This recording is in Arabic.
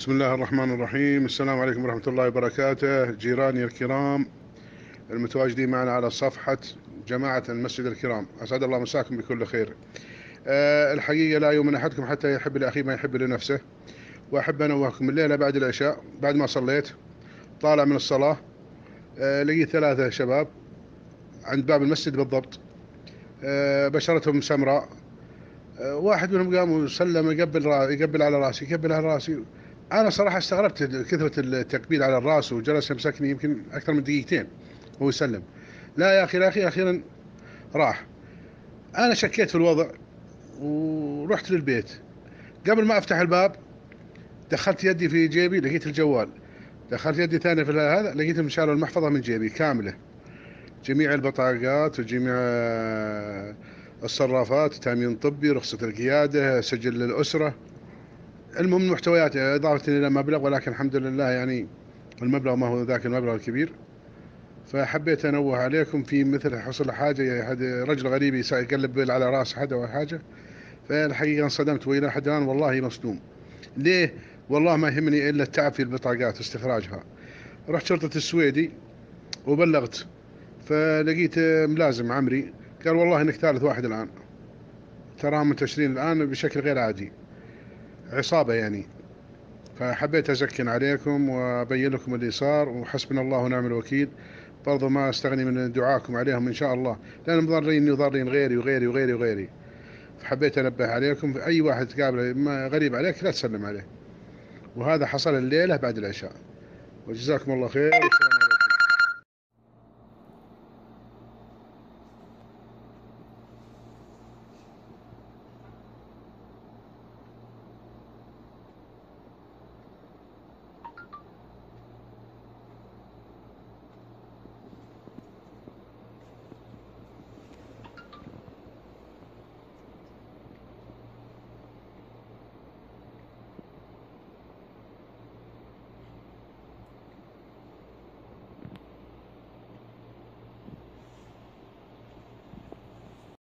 بسم الله الرحمن الرحيم. السلام عليكم ورحمة الله وبركاته. جيراني الكرام المتواجدين معنا على صفحة جماعة المسجد الكرام، أسعد الله مساكم بكل خير. الحقيقة لا يؤمن أحدكم حتى يحب لأخيه ما يحب لنفسه، وأحب أنوهكم الليلة بعد العشاء بعد ما صليت طالع من الصلاة، لقيت ثلاثة شباب عند باب المسجد بالضبط، بشرتهم سمراء. واحد منهم قام وسلم يقبل على راسي، يقبل على راسي. انا صراحه استغربت كثره التقبيل على الراس، وجلس يمسكني يمكن اكثر من دقيقتين وهو يسلم. لا يا اخي يا اخي، اخيرا راح. انا شكيت في الوضع ورحت للبيت. قبل ما افتح الباب دخلت يدي في جيبي لقيت الجوال، دخلت يدي ثانيه في هذا لقيتهم شالوا المحفظه من جيبي كامله، جميع البطاقات وجميع الصرافات، تامين طبي، رخصة القيادة، سجل الأسرة، المهم المحتويات إضافة إلى مبلغ، ولكن الحمد لله يعني المبلغ ما هو ذاك المبلغ الكبير. فحبيت أنوه عليكم في مثل حصل حاجة، رجل غريب يقلب على راس حدا أو حاجة. فالحقيقة انصدمت، وإلى حد الآن والله مصدوم. ليه؟ والله ما يهمني إلا التعب في البطاقات استخراجها. رحت شرطة السويدي وبلغت، فلقيت ملازم عمري قال والله إنك ثالث واحد الآن، تراهم منتشرين الآن بشكل غير عادي، عصابة يعني. فحبيت أزكن عليكم وأبين لكم اللي صار، وحسبنا الله ونعم الوكيل. برضو ما استغني من دعاكم عليهم إن شاء الله، لأنهم ضارين وضارين غيري وغيري وغيري وغيري. فحبيت أنبه عليكم، في أي واحد تقابله غريب عليك لا تسلم عليه. وهذا حصل الليلة بعد العشاء. وجزاكم الله خير.